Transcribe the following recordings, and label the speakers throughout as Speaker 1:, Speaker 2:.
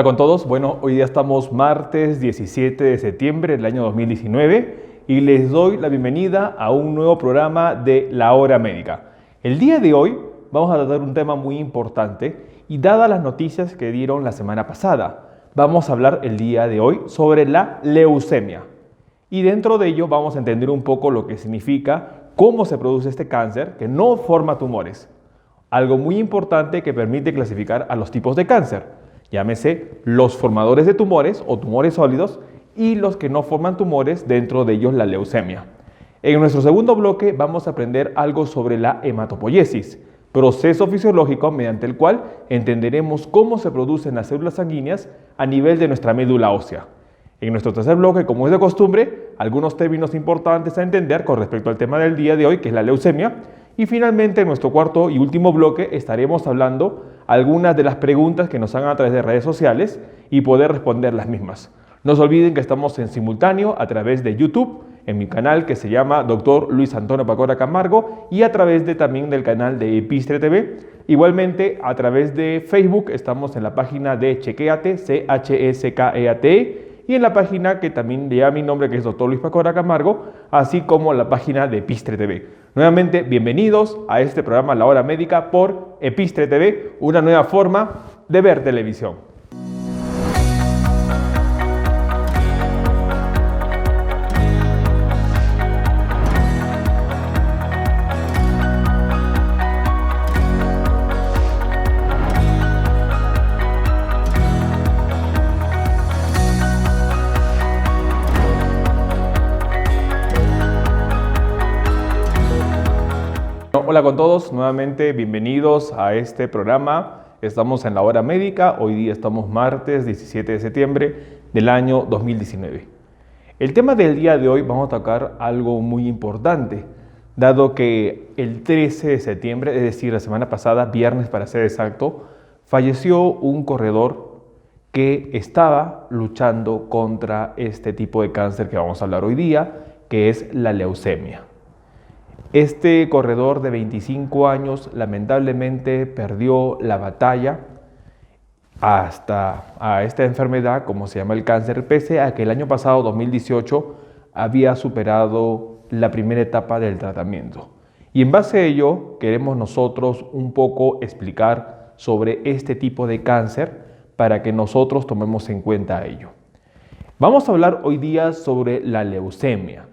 Speaker 1: Hola con todos, bueno, hoy día estamos martes 17 de septiembre del año 2019 y les doy la bienvenida a un nuevo programa de La Hora Médica. El día de hoy vamos a tratar un tema muy importante y dadas las noticias que dieron la semana pasada, vamos a hablar el día de hoy sobre la leucemia. Y dentro de ello vamos a entender un poco lo que significa, cómo se produce este cáncer que no forma tumores. Algo muy importante que permite clasificar a los tipos de cáncer. Llámese los formadores de tumores o tumores sólidos y los que no forman tumores, dentro de ellos la leucemia. En nuestro segundo bloque vamos a aprender algo sobre la hematopoiesis, proceso fisiológico mediante el cual entenderemos cómo se producen las células sanguíneas a nivel de nuestra médula ósea. En nuestro tercer bloque, como es de costumbre, algunos términos importantes a entender con respecto al tema del día de hoy, que es la leucemia. Y finalmente, en nuestro cuarto y último bloque, estaremos hablando algunas de las preguntas que nos hagan a través de redes sociales y poder responder las mismas. No se olviden que estamos en simultáneo a través de YouTube, en mi canal que se llama Dr. Luis Antonio Pacora Camargo, y a través también del canal de Epistre TV. Igualmente, a través de Facebook estamos en la página de Chequéate, CHSKEATE, y en la página que también lleva mi nombre, que es Dr. Luis Pacora Camargo, así como la página de Epistre TV. Nuevamente, bienvenidos a este programa La Hora Médica por Epistre TV, una nueva forma de ver televisión. Hola con todos, nuevamente bienvenidos a este programa. Estamos en La Hora Médica, hoy día estamos martes 17 de septiembre del año 2019. El tema del día de hoy vamos a tocar algo muy importante, dado que el 13 de septiembre, es decir, la semana pasada, viernes para ser exacto, falleció un corredor que estaba luchando contra este tipo de cáncer que vamos a hablar hoy día, que es la leucemia. Este corredor de 25 años lamentablemente perdió la batalla a esta enfermedad, como se llama el cáncer, pese a que el año pasado, 2018, había superado la primera etapa del tratamiento. Y en base a ello, queremos nosotros un poco explicar sobre este tipo de cáncer para que nosotros tomemos en cuenta ello. Vamos a hablar hoy día sobre la leucemia.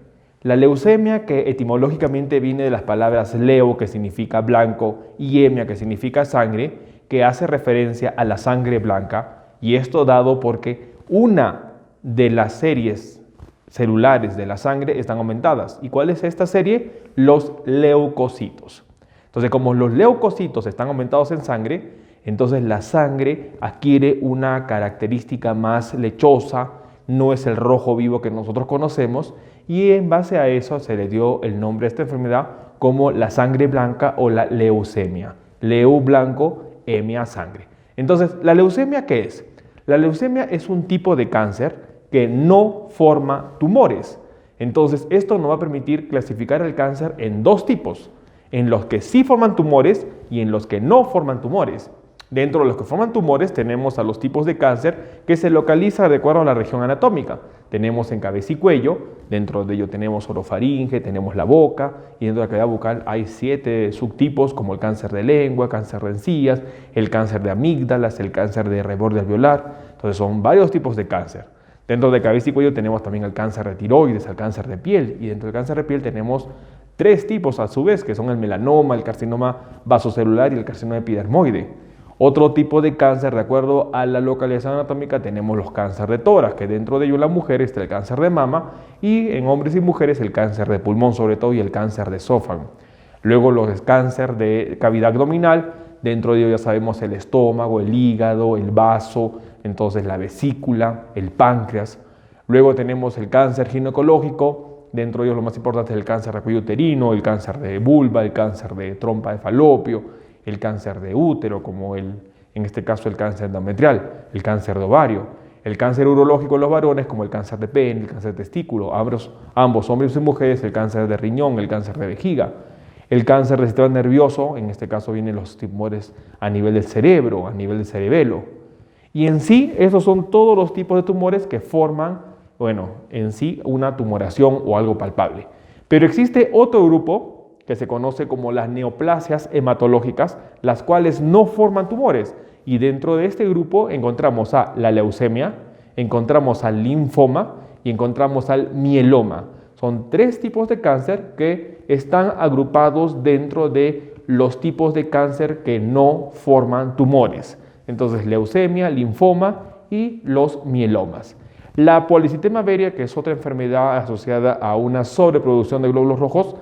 Speaker 1: La leucemia, que etimológicamente viene de las palabras leo, que significa blanco, y hemia, que significa sangre, que hace referencia a la sangre blanca, y esto dado porque una de las series celulares de la sangre están aumentadas. ¿Y cuál es esta serie? Los leucocitos. Entonces, como los leucocitos están aumentados en sangre, entonces la sangre adquiere una característica más lechosa, no es el rojo vivo que nosotros conocemos, y en base a eso se le dio el nombre a esta enfermedad como la sangre blanca o la leucemia. Leu blanco, hemia sangre. Entonces, ¿la leucemia qué es? La leucemia es un tipo de cáncer que no forma tumores. Entonces, esto nos va a permitir clasificar el cáncer en dos tipos, en los que sí forman tumores y en los que no forman tumores. Dentro de los que forman tumores tenemos a los tipos de cáncer que se localizan de acuerdo a la región anatómica. Tenemos en cabeza y cuello, dentro de ello tenemos orofaringe, tenemos la boca, y dentro de la cavidad bucal hay 7 subtipos como el cáncer de lengua, cáncer de encías, el cáncer de amígdalas, el cáncer de reborde alveolar. Entonces son varios tipos de cáncer. Dentro de cabeza y cuello tenemos también el cáncer de tiroides, el cáncer de piel, y dentro del cáncer de piel tenemos 3 tipos a su vez, que son el melanoma, el carcinoma vasocelular y el carcinoma epidermoide. Otro tipo de cáncer, de acuerdo a la localización anatómica, tenemos los cánceres de tórax, que dentro de ellos en la mujer está el cáncer de mama, y en hombres y mujeres el cáncer de pulmón sobre todo y el cáncer de esófago. Luego los cáncer de cavidad abdominal, dentro de ellos ya sabemos el estómago, el hígado, el vaso, entonces la vesícula, el páncreas. Luego tenemos el cáncer ginecológico, dentro de ellos lo más importante es el cáncer de cuello uterino, el cáncer de vulva, el cáncer de trompa de falopio, el cáncer de útero, como en este caso el cáncer endometrial, el cáncer de ovario, el cáncer urológico en los varones, como el cáncer de pene, el cáncer de testículo, ambos hombres y mujeres, el cáncer de riñón, el cáncer de vejiga, el cáncer del sistema nervioso, en este caso vienen los tumores a nivel del cerebro, a nivel del cerebelo. Y en sí, esos son todos los tipos de tumores que forman, bueno, en sí una tumoración o algo palpable. Pero existe otro grupo que se conoce como las neoplasias hematológicas, las cuales no forman tumores. Y dentro de este grupo encontramos a la leucemia, encontramos al linfoma y encontramos al mieloma. Son tres tipos de cáncer que están agrupados dentro de los tipos de cáncer que no forman tumores. Entonces, leucemia, linfoma y los mielomas. La policitema veria, que es otra enfermedad asociada a una sobreproducción de glóbulos rojos,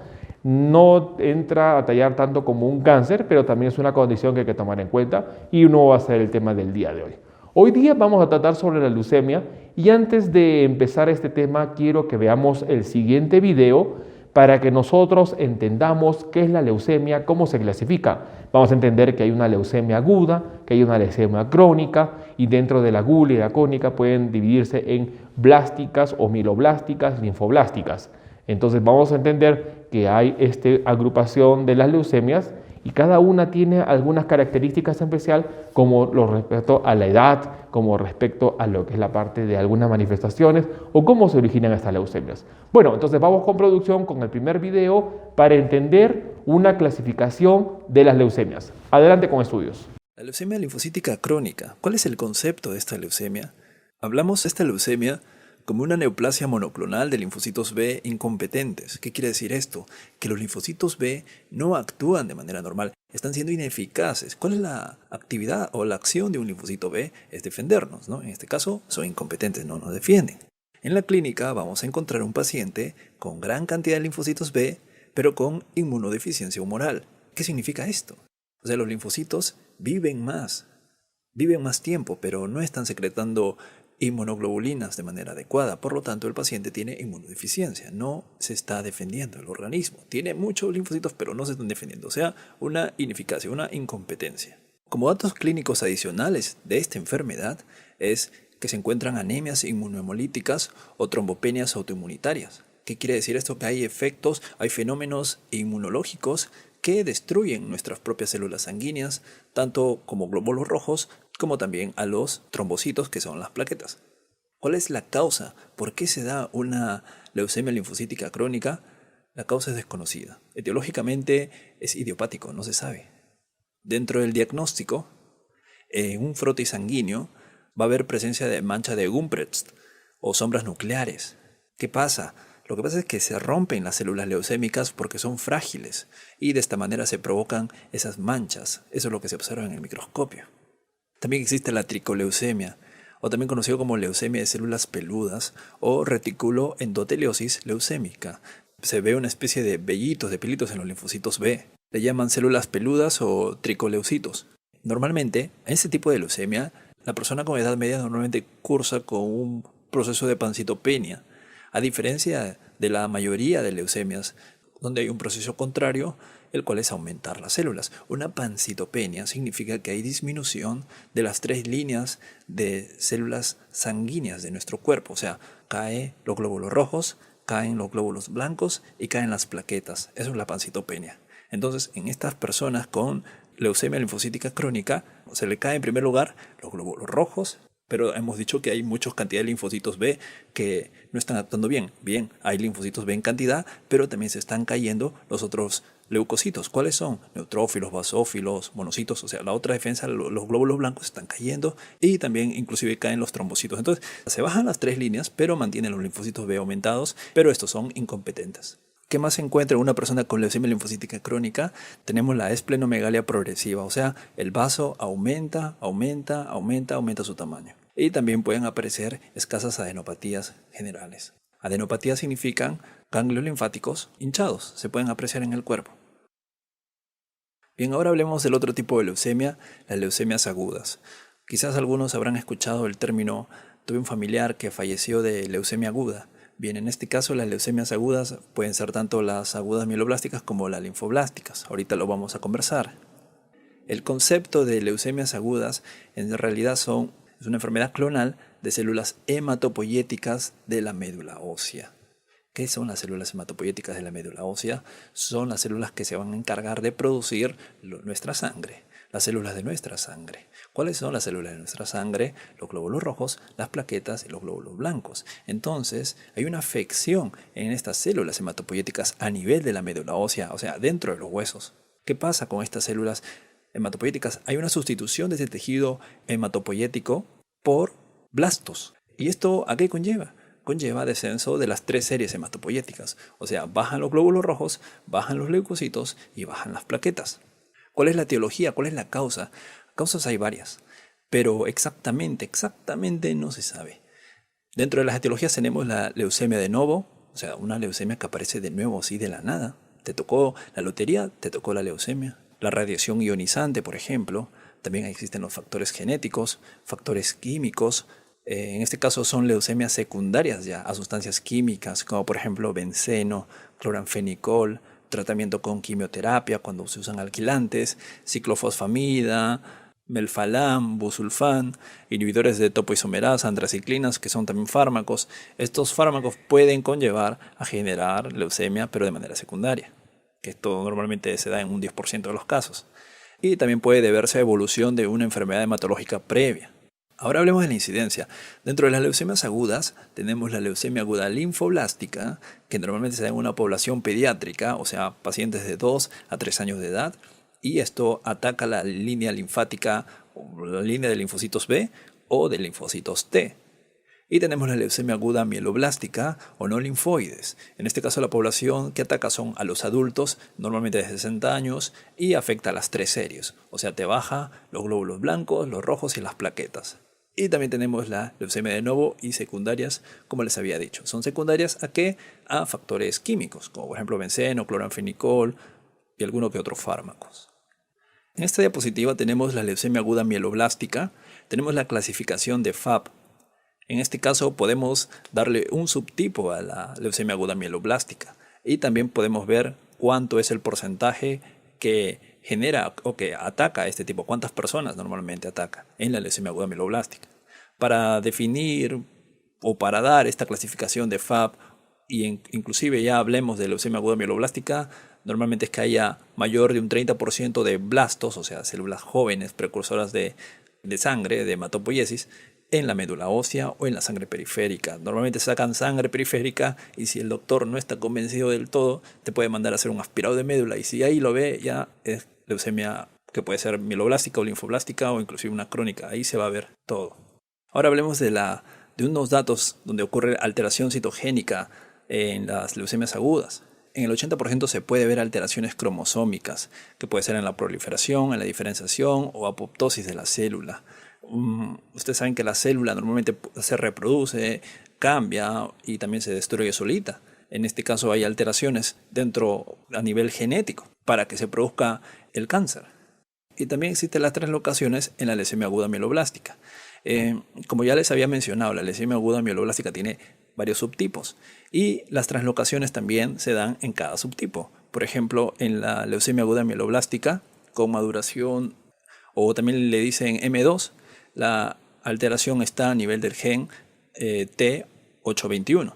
Speaker 1: no entra a tallar tanto como un cáncer, pero también es una condición que hay que tomar en cuenta y no va a ser el tema del día de hoy. Hoy día vamos a tratar sobre la leucemia y antes de empezar este tema quiero que veamos el siguiente video para que nosotros entendamos qué es la leucemia, cómo se clasifica. Vamos a entender que hay una leucemia aguda, que hay una leucemia crónica y dentro de la aguda y la crónica pueden dividirse en blásticas o mieloblásticas, linfoblásticas. Entonces vamos a entender que hay esta agrupación de las leucemias y cada una tiene algunas características especiales como lo respecto a la edad, como respecto a lo que es la parte de algunas manifestaciones o cómo se originan estas leucemias. Bueno, entonces vamos con producción con el primer video para entender una clasificación de las leucemias. Adelante con estudios.
Speaker 2: La leucemia linfocítica crónica. ¿Cuál es el concepto de esta leucemia? Hablamos de esta leucemia como una neoplasia monoclonal de linfocitos B incompetentes. ¿Qué quiere decir esto? Que los linfocitos B no actúan de manera normal, están siendo ineficaces. ¿Cuál es la actividad o la acción de un linfocito B? Es defendernos, ¿no? En este caso, son incompetentes, no nos defienden. En la clínica vamos a encontrar un paciente con gran cantidad de linfocitos B, pero con inmunodeficiencia humoral. ¿Qué significa esto? O sea, los linfocitos viven más tiempo, pero no están secretando inmunoglobulinas de manera adecuada. Por lo tanto, el paciente tiene inmunodeficiencia. No se está defendiendo el organismo. Tiene muchos linfocitos, pero no se están defendiendo. O sea, una ineficacia, una incompetencia. Como datos clínicos adicionales de esta enfermedad es que se encuentran anemias inmunohemolíticas o trombopenias autoinmunitarias. ¿Qué quiere decir esto? Que hay fenómenos inmunológicos que destruyen nuestras propias células sanguíneas, tanto como glóbulos rojos, como también a los trombocitos, que son las plaquetas. ¿Cuál es la causa? ¿Por qué se da una leucemia linfocítica crónica? La causa es desconocida. Etiológicamente es idiopático, no se sabe. Dentro del diagnóstico, en un frotis sanguíneo va a haber presencia de mancha de Gumprecht o sombras nucleares. ¿Qué pasa? Lo que pasa es que se rompen las células leucémicas porque son frágiles y de esta manera se provocan esas manchas. Eso es lo que se observa en el microscopio. También existe la tricoleucemia, o también conocido como leucemia de células peludas o reticuloendoteliosis leucémica. Se ve una especie de vellitos, de pelitos en los linfocitos B. Le llaman células peludas o tricoleucitos. Normalmente, en este tipo de leucemia, la persona con edad media normalmente cursa con un proceso de pancitopenia, a diferencia de la mayoría de leucemias, donde hay un proceso contrario, el cual es aumentar las células. Una pancitopenia significa que hay disminución de las 3 líneas de células sanguíneas de nuestro cuerpo. O sea, caen los glóbulos rojos, caen los glóbulos blancos y caen las plaquetas. Eso es la pancitopenia. Entonces, en estas personas con leucemia linfocítica crónica, se le cae en primer lugar los glóbulos rojos, pero hemos dicho que hay muchas cantidades de linfocitos B que no están actuando bien. Bien, hay linfocitos B en cantidad, pero también se están cayendo los otros leucocitos. ¿Cuáles son? Neutrófilos, basófilos, monocitos. O sea, la otra defensa, los glóbulos blancos están cayendo y también inclusive caen los trombocitos. Entonces, se bajan las 3 líneas, pero mantienen los linfocitos B aumentados, pero estos son incompetentes. ¿Qué más se encuentra en una persona con leucemia linfocítica crónica? Tenemos la esplenomegalia progresiva, o sea, el vaso aumenta su tamaño. Y también pueden aparecer escasas adenopatías generales. Adenopatías significan ganglios linfáticos hinchados, se pueden apreciar en el cuerpo. Bien, ahora hablemos del otro tipo de leucemia, las leucemias agudas. Quizás algunos habrán escuchado el término, tuve un familiar que falleció de leucemia aguda. Bien, en este caso las leucemias agudas pueden ser tanto las agudas mieloblásticas como las linfoblásticas. Ahorita lo vamos a conversar. El concepto de leucemias agudas en realidad es una enfermedad clonal de células hematopoyéticas de la médula ósea. ¿Qué son las células hematopoyéticas de la médula ósea? Son las células que se van a encargar de producir nuestra sangre. las células de nuestra sangre. ¿Cuáles son las células de nuestra sangre? Los glóbulos rojos, las plaquetas y los glóbulos blancos. Entonces, hay una afección en estas células hematopoyéticas a nivel de la médula ósea, o sea, dentro de los huesos. ¿Qué pasa con estas células hematopoyéticas? Hay una sustitución de ese tejido hematopoyético por blastos. ¿Y esto a qué conlleva? Conlleva descenso de las 3 series hematopoyéticas. O sea, bajan los glóbulos rojos, bajan los leucocitos y bajan las plaquetas. ¿Cuál es la etiología? ¿Cuál es la causa? Causas hay varias, pero exactamente no se sabe. Dentro de las etiologías tenemos la leucemia de novo, o sea, una leucemia que aparece de nuevo así de la nada. Te tocó la lotería, te tocó la leucemia. La radiación ionizante, por ejemplo. También existen los factores genéticos, factores químicos. En este caso son leucemias secundarias ya a sustancias químicas, como por ejemplo benceno, cloranfenicol, tratamiento con quimioterapia cuando se usan alquilantes, ciclofosfamida, melphalan, busulfán, inhibidores de topoisomerasa, antraciclinas, que son también fármacos. Estos fármacos pueden conllevar a generar leucemia, pero de manera secundaria, que esto normalmente se da en un 10% de los casos. Y también puede deberse a evolución de una enfermedad hematológica previa. Ahora hablemos de la incidencia. Dentro de las leucemias agudas tenemos la leucemia aguda linfoblástica, que normalmente se da en una población pediátrica, o sea, pacientes de 2 a 3 años de edad, y esto ataca la línea linfática, o la línea de linfocitos B o de linfocitos T. Y tenemos la leucemia aguda mieloblástica o no linfoides. En este caso la población que ataca son a los adultos, normalmente de 60 años, y afecta a las 3 series. O sea, te baja los glóbulos blancos, los rojos y las plaquetas. Y también tenemos la leucemia de novo y secundarias, como les había dicho. ¿Son secundarias a qué? A factores químicos, como por ejemplo benceno, cloranfenicol y alguno que otros fármacos. En esta diapositiva tenemos la leucemia aguda mieloblástica, tenemos la clasificación de FAB. En este caso podemos darle un subtipo a la leucemia aguda mieloblástica y también podemos ver cuánto es el porcentaje que genera o que ataca a este tipo, cuántas personas normalmente ataca en la leucemia aguda mieloblástica. Para definir o para dar esta clasificación de FAB inclusive ya hablemos de leucemia aguda mieloblástica, normalmente es que haya mayor de un 30% de blastos, o sea, células jóvenes precursoras de sangre, de hematopoiesis, en la médula ósea o en la sangre periférica. Normalmente sacan sangre periférica y si el doctor no está convencido del todo, te puede mandar a hacer un aspirado de médula y si ahí lo ve, ya es leucemia que puede ser mieloblástica o linfoblástica o inclusive una crónica. Ahí se va a ver todo. Ahora hablemos de unos datos donde ocurre alteración citogénica en las leucemias agudas. En el 80% se puede ver alteraciones cromosómicas, que puede ser en la proliferación, en la diferenciación o apoptosis de la célula. Ustedes saben que la célula normalmente se reproduce, cambia y también se destruye solita. En este caso hay alteraciones dentro a nivel genético para que se produzca el cáncer. Y también existen las translocaciones en la leucemia aguda mieloblástica. Como ya les había mencionado, la leucemia aguda mieloblástica tiene varios subtipos y las translocaciones también se dan en cada subtipo. Por ejemplo, en la leucemia aguda mieloblástica con maduración o también le dicen M2, la alteración está a nivel del gen T821.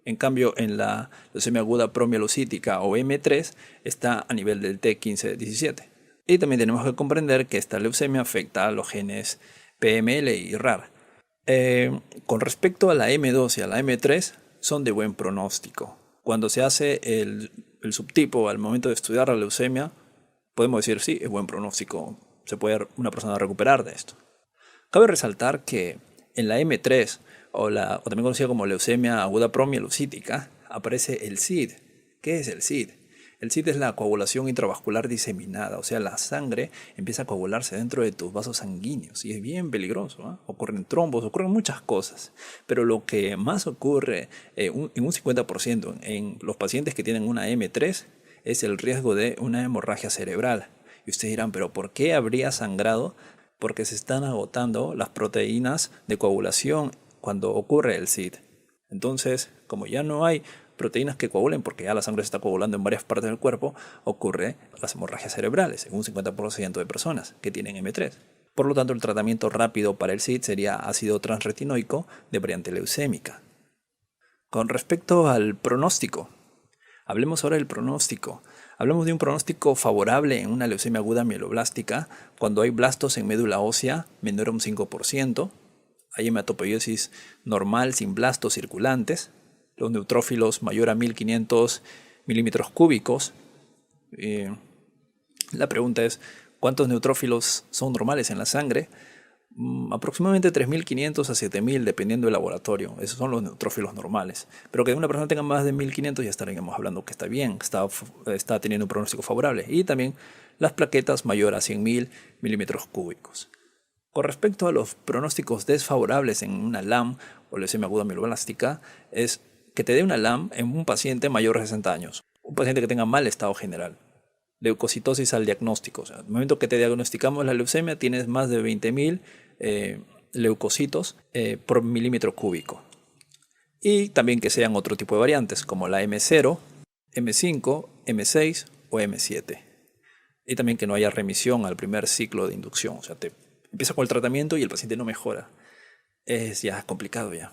Speaker 2: En cambio, en la leucemia aguda promielocítica o M3 está a nivel del T1517. Y también tenemos que comprender que esta leucemia afecta a los genes PML y RAR. Con respecto a la M2 y a la M3, son de buen pronóstico. Cuando se hace el subtipo al momento de estudiar la leucemia, podemos decir sí, es buen pronóstico. Se puede una persona recuperar de esto. Cabe resaltar que en la M3, o también conocida como leucemia aguda promielocítica, aparece el SID. ¿Qué es el SID? El SID es la coagulación intravascular diseminada, o sea, la sangre empieza a coagularse dentro de tus vasos sanguíneos y es bien peligroso, ¿eh? Ocurren trombos, ocurren muchas cosas, pero lo que más ocurre en un 50% en los pacientes que tienen una M3 es el riesgo de una hemorragia cerebral. Y ustedes dirán, ¿pero por qué habría sangrado? Porque se están agotando las proteínas de coagulación cuando ocurre el SID. Entonces, como ya no hay proteínas que coagulen, porque ya la sangre se está coagulando en varias partes del cuerpo, ocurre las hemorragias cerebrales en un 50% de personas que tienen M3. Por lo tanto, el tratamiento rápido para el SID sería ácido transretinoico de variante leucémica. Con respecto al pronóstico, hablemos ahora del pronóstico. Hablamos de un pronóstico favorable en una leucemia aguda mieloblástica cuando hay blastos en médula ósea menor a un 5%, hay hematopoiesis normal sin blastos circulantes, los neutrófilos mayor a 1500 milímetros cúbicos. La pregunta es, ¿cuántos neutrófilos son normales en la sangre? Aproximadamente 3.500 a 7.000 dependiendo del laboratorio. Esos son los neutrófilos normales. Pero que una persona tenga más de 1.500 ya estaríamos hablando que está bien, que está teniendo un pronóstico favorable. Y también las plaquetas mayor a 100.000 milímetros cúbicos. Con respecto a los pronósticos desfavorables en una LAM o leucemia aguda mieloblástica, es que te dé una LAM en un paciente mayor de 60 años. Un paciente que tenga mal estado general. Leucocitosis al diagnóstico. O sea, al momento que te diagnosticamos la leucemia tienes más de 20.000 leucocitos por milímetro cúbico. Y también que sean otro tipo de variantes como la M0, M5, M6 o M7. Y también que no haya remisión al primer ciclo de inducción. O sea, te empieza con el tratamiento y el paciente no mejora. Es ya complicado ya.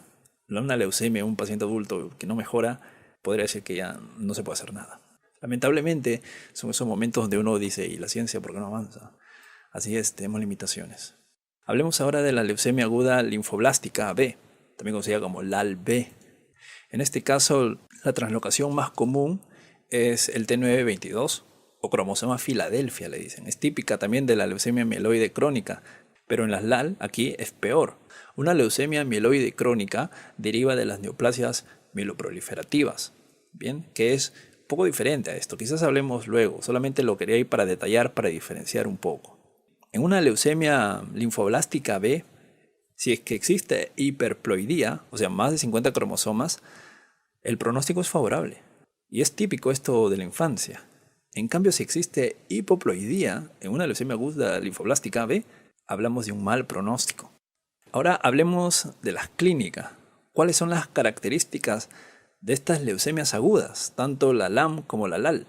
Speaker 2: Una leucemia en un paciente adulto que no mejora, podría decir que ya no se puede hacer nada. Lamentablemente son esos momentos donde uno dice, ¿y la ciencia por qué no avanza? Así es, tenemos limitaciones. Hablemos ahora de la leucemia aguda linfoblástica B, también conocida como LAL-B. En este caso, la translocación más común es el T922 o cromosoma Filadelfia, le dicen. Es típica también de la leucemia mieloide crónica, pero en las LAL aquí es peor. Una leucemia mieloide crónica deriva de las neoplasias mieloproliferativas, bien, que es un poco diferente a esto. Quizás hablemos luego, solamente lo quería ir para detallar, para diferenciar un poco. En una leucemia linfoblástica B, si es que existe hiperploidía, o sea, más de 50 cromosomas, el pronóstico es favorable. Y es típico esto de la infancia. En cambio, si existe hipoploidía en una leucemia aguda linfoblástica B, hablamos de un mal pronóstico. Ahora hablemos de las clínicas. ¿Cuáles son las características de estas leucemias agudas, tanto la LAM como la LAL?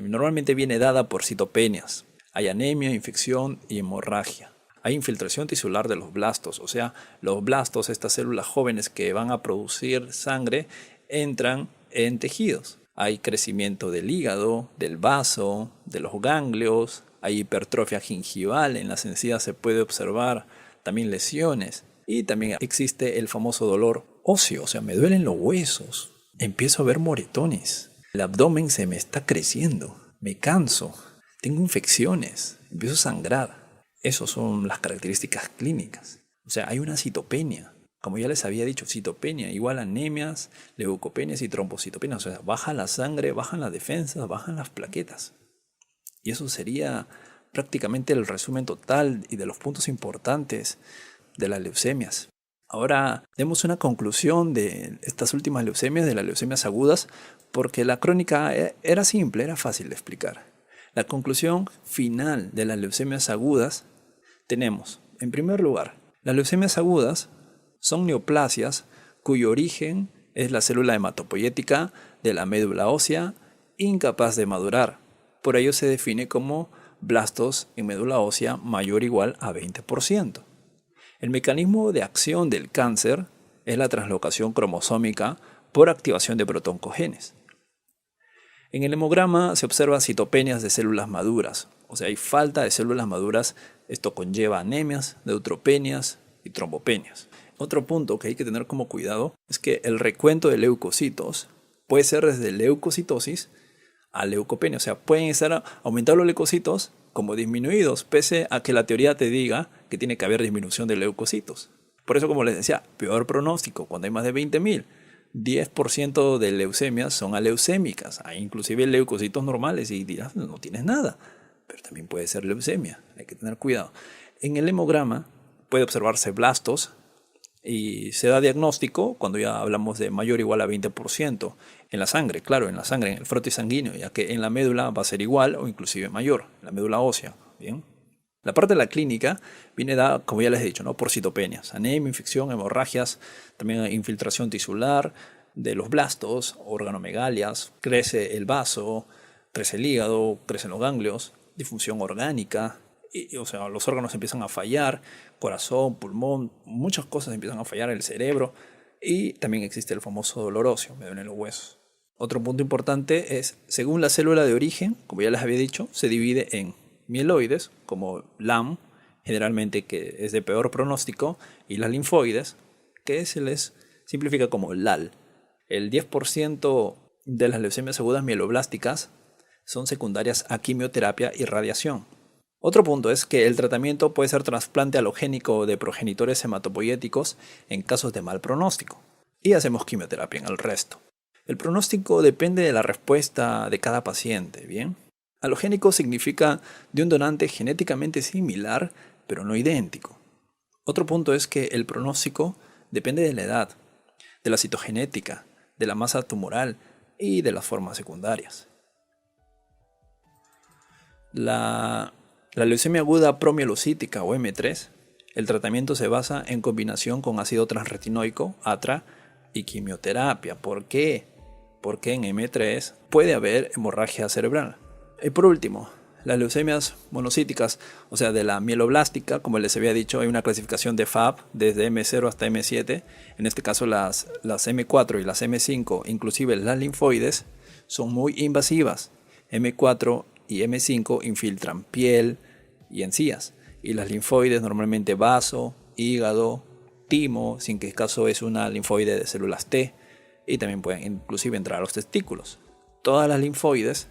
Speaker 2: Normalmente viene dada por citopenias. Hay anemia, infección y hemorragia. Hay infiltración tisular de los blastos, o sea, los blastos, estas células jóvenes que van a producir sangre, entran en tejidos. Hay crecimiento del hígado, del vaso, de los ganglios, hay hipertrofia gingival, en las encías se puede observar también lesiones. Y también existe el famoso dolor óseo, o sea, me duelen los huesos, empiezo a ver moretones, el abdomen se me está creciendo, me canso. Tengo infecciones, empiezo a sangrar. Esas son las características clínicas. O sea, hay una citopenia. Como ya les había dicho, citopenia igual a anemias, leucopenias y trombocitopenias. O sea, baja la sangre, bajan las defensas, bajan las plaquetas. Y eso sería prácticamente el resumen total y de los puntos importantes de las leucemias. Ahora, demos una conclusión de estas últimas leucemias, de las leucemias agudas, porque la crónica era simple, era fácil de explicar. La conclusión final de las leucemias agudas tenemos, en primer lugar, las leucemias agudas son neoplasias cuyo origen es la célula hematopoyética de la médula ósea incapaz de madurar. Por ello se define como blastos en médula ósea mayor o igual a 20%. El mecanismo de acción del cáncer es la translocación cromosómica por activación de protoncogenes. En el hemograma se observan citopenias de células maduras, o sea, hay falta de células maduras. Esto conlleva anemias, neutropenias y trombopenias. Otro punto que hay que tener como cuidado es que el recuento de leucocitos puede ser desde leucocitosis a leucopenia, o sea, pueden estar aumentados los leucocitos como disminuidos, pese a que la teoría te diga que tiene que haber disminución de leucocitos. Por eso, como les decía, peor pronóstico cuando hay más de 20.000. 10% de leucemias son aleucémicas. Hay inclusive leucocitos normales y dirás, no tienes nada. Pero también puede ser leucemia. Hay que tener cuidado. En el hemograma puede observarse blastos y se da diagnóstico cuando ya hablamos de mayor o igual a 20%. En la sangre, claro, en la sangre, en el frotis sanguíneo, ya que en la médula va a ser igual o inclusive mayor, en la médula ósea. Bien. La parte de la clínica viene dada, como ya les he dicho, ¿no? Por citopenias, anemia, infección, hemorragias, también infiltración tisular de los blastos, organomegalias, crece el vaso, crece el hígado, crecen los ganglios, disfunción orgánica, o sea, los órganos empiezan a fallar, corazón, pulmón, muchas cosas empiezan a fallar, el cerebro, y también existe el famoso dolor óseo, me duelen los huesos. Otro punto importante es, según la célula de origen, como ya les había dicho, se divide en mieloides, como LAM, generalmente que es de peor pronóstico, y las linfoides, que se les simplifica como LAL. El 10% de las leucemias agudas mieloblásticas son secundarias a quimioterapia y radiación. Otro punto es que el tratamiento puede ser trasplante alogénico de progenitores hematopoyéticos en casos de mal pronóstico, y hacemos quimioterapia en el resto. El pronóstico depende de la respuesta de cada paciente, ¿bien? Alogénico significa de un donante genéticamente similar, pero no idéntico. Otro punto es que el pronóstico depende de la edad, de la citogenética, de la masa tumoral y de las formas secundarias. La leucemia aguda promielocítica o M3, el tratamiento se basa en combinación con ácido transretinoico, ATRA, y quimioterapia. ¿Por qué? Porque en M3 puede haber hemorragia cerebral. Y por último, las leucemias monocíticas, o sea, de la mieloblástica, como les había dicho, hay una clasificación de FAB desde M0 hasta M7. En este caso las M4 y las M5, inclusive las linfoides, son muy invasivas. M4 y M5 infiltran piel y encías, y las linfoides normalmente vaso, hígado, timo, sin que el caso es una linfoide de células T, y también pueden inclusive entrar a los testículos. Todas las linfoides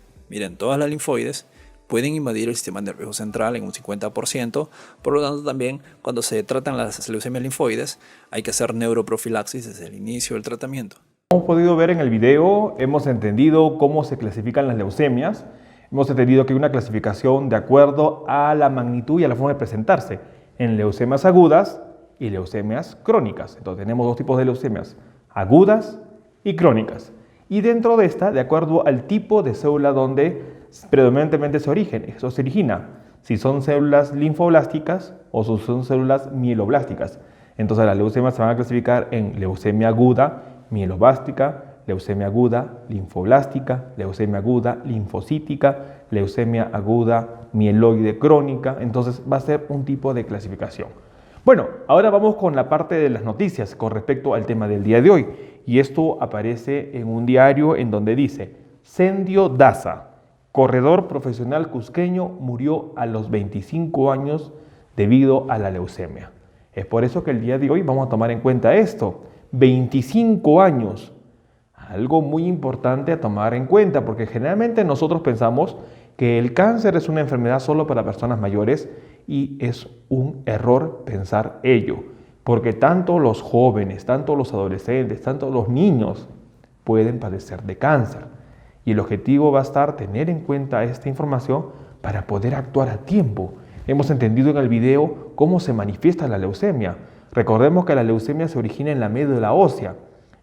Speaker 2: pueden invadir el sistema nervioso central en un 50%, por lo tanto también cuando se tratan las leucemias linfoides hay que hacer neuroprofilaxis desde el inicio del tratamiento.
Speaker 1: Como hemos podido ver en el video, hemos entendido cómo se clasifican las leucemias. Hemos entendido que hay una clasificación de acuerdo a la magnitud y a la forma de presentarse en leucemias agudas y leucemias crónicas. Entonces tenemos dos tipos de leucemias, agudas y crónicas. Y dentro de esta, de acuerdo al tipo de célula donde predominantemente se origina, si son células linfoblásticas o si son células mieloblásticas. Entonces las leucemias se van a clasificar en leucemia aguda mieloblástica, leucemia aguda linfoblástica, leucemia aguda linfocítica, leucemia aguda mieloide crónica. Entonces va a ser un tipo de clasificación. Bueno, ahora vamos con la parte de las noticias con respecto al tema del día de hoy. Y esto aparece en un diario en donde dice: Sendio Daza, corredor profesional cusqueño, murió a los 25 años debido a la leucemia. Es por eso que el día de hoy vamos a tomar en cuenta esto. 25 años. Algo muy importante a tomar en cuenta, porque generalmente nosotros pensamos que el cáncer es una enfermedad solo para personas mayores, y es un error pensar ello, porque tanto los jóvenes, tanto los adolescentes, tanto los niños pueden padecer de cáncer. Y el objetivo va a estar tener en cuenta esta información para poder actuar a tiempo. Hemos entendido en el video cómo se manifiesta la leucemia. Recordemos que la leucemia se origina en la médula ósea,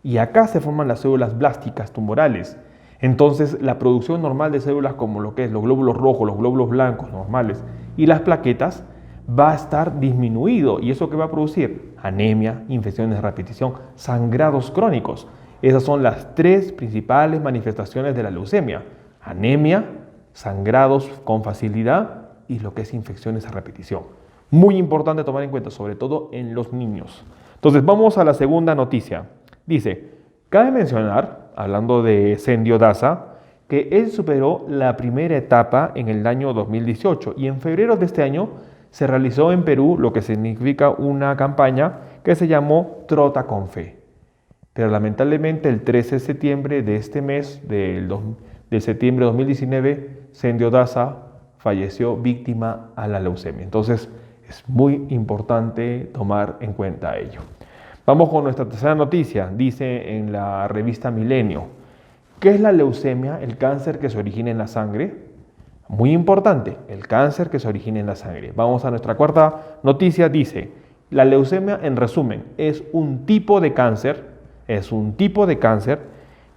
Speaker 1: y acá se forman las células blásticas tumorales. Entonces, la producción normal de células como lo que es los glóbulos rojos, los glóbulos blancos normales y las plaquetas va a estar disminuido. ¿Y eso qué va a producir? Anemia, infecciones de repetición, sangrados crónicos. Esas son las tres principales manifestaciones de la leucemia: anemia, sangrados con facilidad y lo que es infecciones a repetición. Muy importante tomar en cuenta, sobre todo en los niños. Entonces, vamos a la segunda noticia. Dice: cabe mencionar, hablando de Sendio Daza, que él superó la primera etapa en el año 2018 y en febrero de este año se realizó en Perú lo que significa una campaña que se llamó Trota con Fe. Pero lamentablemente el 13 de septiembre de este mes, de septiembre de 2019, Sendio Daza falleció víctima a la leucemia. Entonces es muy importante tomar en cuenta ello. Vamos con nuestra tercera noticia. Dice en la revista Milenio: ¿qué es la leucemia? El cáncer que se origina en la sangre. Muy importante, el cáncer que se origina en la sangre. Vamos a nuestra cuarta noticia. Dice: la leucemia, en resumen, es un tipo de cáncer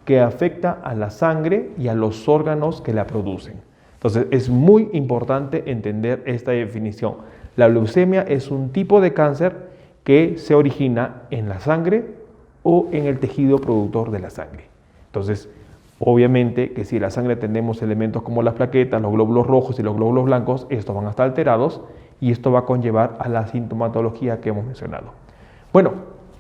Speaker 1: que afecta a la sangre y a los órganos que la producen. Entonces es muy importante entender esta definición. La leucemia es un tipo de cáncer que se origina en la sangre o en el tejido productor de la sangre. Entonces, obviamente que si en la sangre tenemos elementos como las plaquetas, los glóbulos rojos y los glóbulos blancos, estos van a estar alterados y esto va a conllevar a la sintomatología que hemos mencionado. Bueno,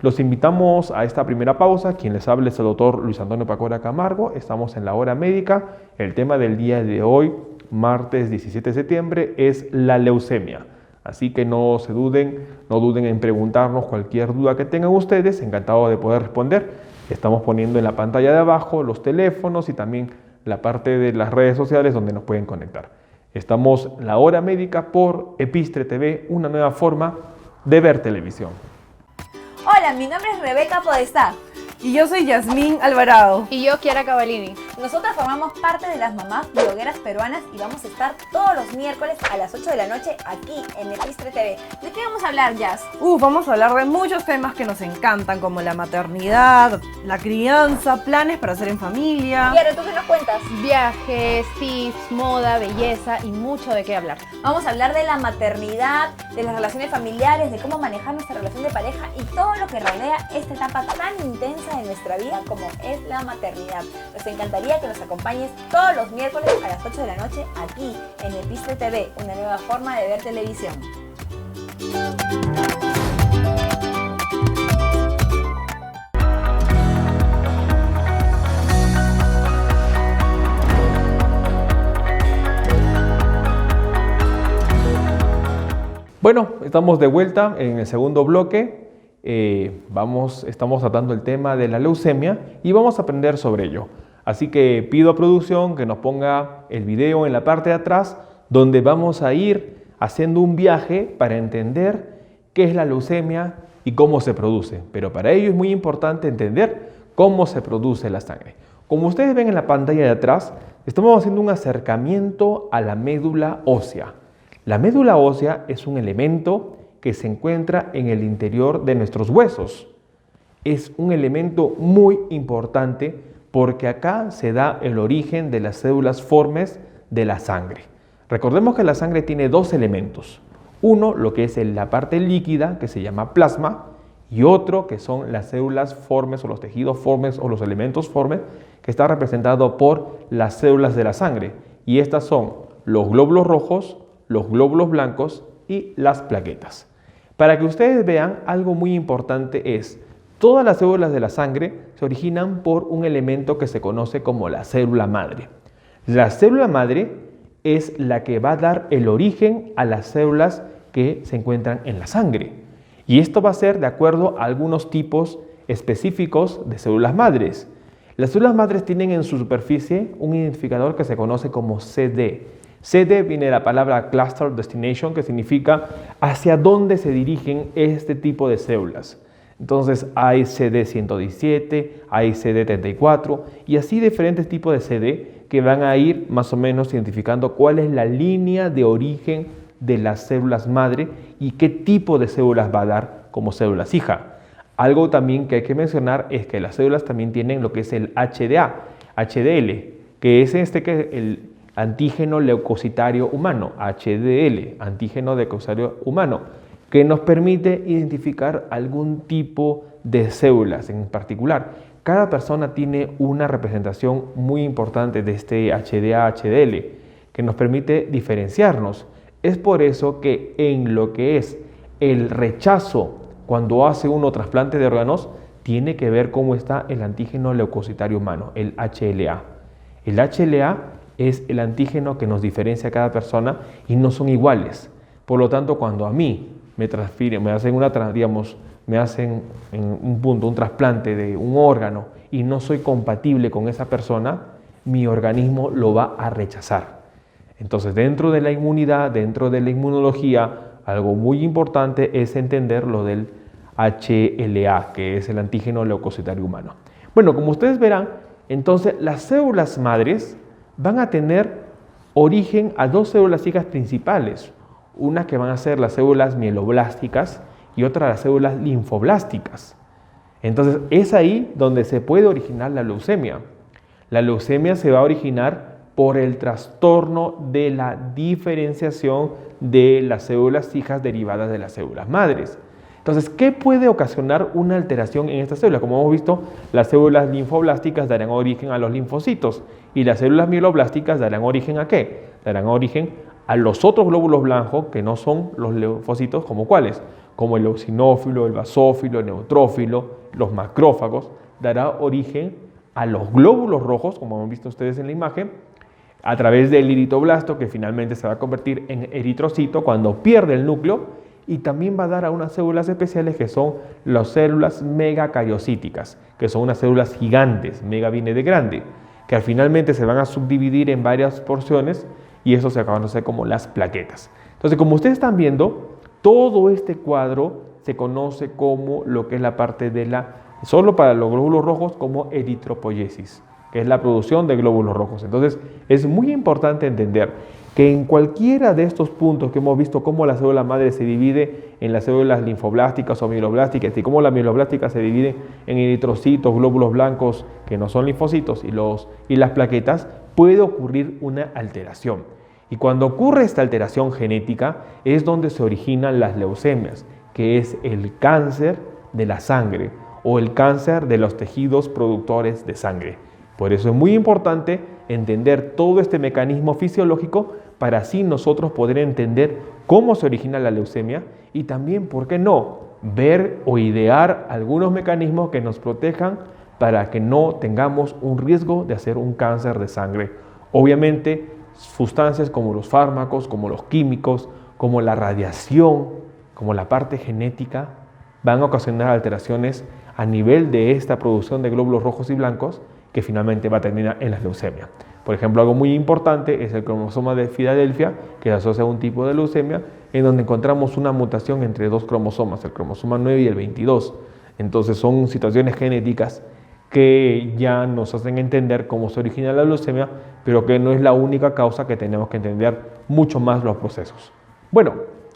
Speaker 1: Los invitamos a esta primera pausa. Quien les habla es el doctor Luis Antonio Pacora Camargo. Estamos en la hora médica. El tema del día de hoy, martes 17 de septiembre, es la leucemia. Así que no duden en preguntarnos cualquier duda que tengan ustedes. Encantado de poder responder. Estamos poniendo en la pantalla de abajo los teléfonos y también la parte de las redes sociales donde nos pueden conectar. Estamos en la hora médica por Epistre TV, una nueva forma de ver televisión.
Speaker 3: Hola, mi nombre es Rebeca Podestá.
Speaker 4: Y yo soy Yasmín Alvarado.
Speaker 5: Y yo, Kiara Cavallini.
Speaker 3: Nosotras formamos parte de las mamás blogueras peruanas y vamos a estar todos los miércoles a las 8 de la noche aquí en Epistre TV. ¿De qué vamos a hablar, Yas?
Speaker 4: Vamos a hablar de muchos temas que nos encantan, como la maternidad, la crianza, planes para hacer en familia.
Speaker 3: Kiara, ¿tú qué nos cuentas?
Speaker 5: Viajes, tips, moda, belleza y mucho de qué hablar.
Speaker 3: Vamos a hablar de la maternidad, de las relaciones familiares, de cómo manejar nuestra relación de pareja y todo lo que rodea esta etapa tan intensa de nuestra vida como es la maternidad. Nos encantaría que nos acompañes todos los miércoles a las 8 de la noche aquí en Epistre TV, una nueva forma de ver televisión.
Speaker 1: Bueno, estamos de vuelta en el segundo bloque. Estamos tratando el tema de la leucemia y vamos a aprender sobre ello. Así que pido a producción que nos ponga el video en la parte de atrás, donde vamos a ir haciendo un viaje para entender qué es la leucemia y cómo se produce. Pero para ello es muy importante entender cómo se produce la sangre. Como ustedes ven en la pantalla de atrás, estamos haciendo un acercamiento a la médula ósea. La médula ósea es un elemento que se encuentra en el interior de nuestros huesos. Es un elemento muy importante porque acá se da el origen de las células formes de la sangre. Recordemos que la sangre tiene dos elementos. Uno, lo que es la parte líquida, que se llama plasma, y otro, que son las células formes o los tejidos formes o los elementos formes, que está representado por las células de la sangre. Y estas son los glóbulos rojos, los glóbulos blancos y las plaquetas. Para que ustedes vean, algo muy importante es, todas las células de la sangre se originan por un elemento que se conoce como la célula madre. La célula madre es la que va a dar el origen a las células que se encuentran en la sangre. Y esto va a ser de acuerdo a algunos tipos específicos de células madres. Las células madres tienen en su superficie un identificador que se conoce como CD. CD viene de la palabra Cluster Destination, que significa hacia dónde se dirigen este tipo de células. Entonces hay CD117, hay CD34 y así diferentes tipos de CD que van a ir más o menos identificando cuál es la línea de origen de las células madre y qué tipo de células va a dar como células hija. Algo también que hay que mencionar es que las células también tienen lo que es el HDA, HDL, que es el antígeno leucocitario humano, HDL, antígeno leucocitario humano, que nos permite identificar algún tipo de células en particular. Cada persona tiene una representación muy importante de este HDA, HDL, que nos permite diferenciarnos. Es por eso que en lo que es el rechazo, cuando hace uno trasplante de órganos, tiene que ver cómo está el antígeno leucocitario humano, el HLA. El HLA es el antígeno que nos diferencia a cada persona y no son iguales. Por lo tanto, cuando a mí me hacen en un punto un trasplante de un órgano y no soy compatible con esa persona, mi organismo lo va a rechazar. Entonces, dentro de la inmunidad, dentro de la inmunología, algo muy importante es entender lo del HLA, que es el antígeno leucocitario humano. Bueno, como ustedes verán, entonces las células madres van a tener origen a dos células hijas principales, una que van a ser las células mieloblásticas y otra las células linfoblásticas. Entonces es ahí donde se puede originar la leucemia. La leucemia se va a originar por el trastorno de la diferenciación de las células hijas derivadas de las células madres. Entonces, ¿qué puede ocasionar una alteración en estas células? Como hemos visto, las células linfoblásticas darán origen a los linfocitos y las células mieloblásticas darán origen ¿a qué? Darán origen a los otros glóbulos blancos que no son los linfocitos, ¿como cuáles? como el eosinófilo, el basófilo, el neutrófilo, los macrófagos, dará origen a los glóbulos rojos, como han visto ustedes en la imagen, a través del iritoblasto, que finalmente se va a convertir en eritrocito cuando pierde el núcleo, y también va a dar a unas células especiales que son las células megacariocíticas, que son unas células gigantes, mega viene de grande, que finalmente se van a subdividir en varias porciones y eso se conoce como las plaquetas. Entonces, como ustedes están viendo, todo este cuadro se conoce como lo que es la parte de solo para los glóbulos rojos, como eritropoiesis, que es la producción de glóbulos rojos. Entonces, es muy importante entender que en cualquiera de estos puntos que hemos visto cómo la célula madre se divide en las células linfoblásticas o mieloblásticas y cómo la mieloblástica se divide en eritrocitos, glóbulos blancos que no son linfocitos y las plaquetas, puede ocurrir una alteración. Y cuando ocurre esta alteración genética es donde se originan las leucemias, que es el cáncer de la sangre o el cáncer de los tejidos productores de sangre. Por eso es muy importante entender todo este mecanismo fisiológico para así nosotros poder entender cómo se origina la leucemia y también, ¿por qué no?, ver o idear algunos mecanismos que nos protejan para que no tengamos un riesgo de hacer un cáncer de sangre. Obviamente, sustancias como los fármacos, como los químicos, como la radiación, como la parte genética, van a ocasionar alteraciones a nivel de esta producción de glóbulos rojos y blancos que finalmente va a terminar en la leucemia. Por ejemplo, algo muy importante es el cromosoma de Filadelfia, que se asocia a un tipo de leucemia, en donde encontramos una mutación entre dos cromosomas, el cromosoma 9 y el 22. Entonces son situaciones genéticas que ya nos hacen entender cómo se origina la leucemia, pero que no es la única causa, que tenemos que entender mucho más los procesos. Bueno,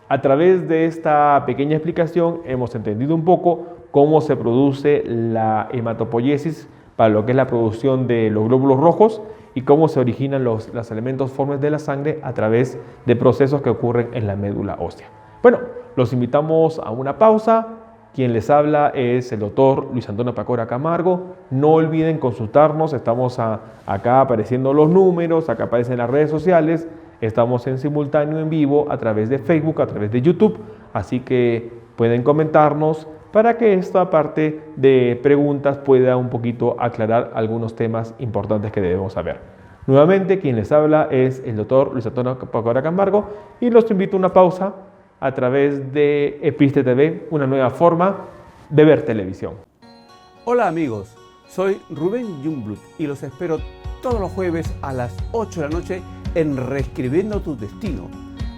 Speaker 1: a través de esta pequeña explicación hemos entendido un poco cómo se produce la hematopoiesis para lo que es la producción de los glóbulos rojos y cómo se originan los elementos formes de la sangre a través de procesos que ocurren en la médula ósea. Bueno, los invitamos a una pausa. Quien les habla es el doctor Luis Antonio Pacora Camargo. No olviden consultarnos, estamos acá apareciendo los números, acá aparecen las redes sociales, estamos en simultáneo en vivo a través de Facebook, a través de YouTube, así que pueden comentarnos para que esta parte de preguntas pueda un poquito aclarar algunos temas importantes que debemos saber. Nuevamente, quien les habla es el doctor Luis Antonio Pacora Camargo y los invito a una pausa a través de Episte TV, una nueva forma de ver televisión.
Speaker 6: Hola amigos, soy Rubén Jungblut y los espero todos los jueves a las 8 de la noche en Reescribiendo tu Destino,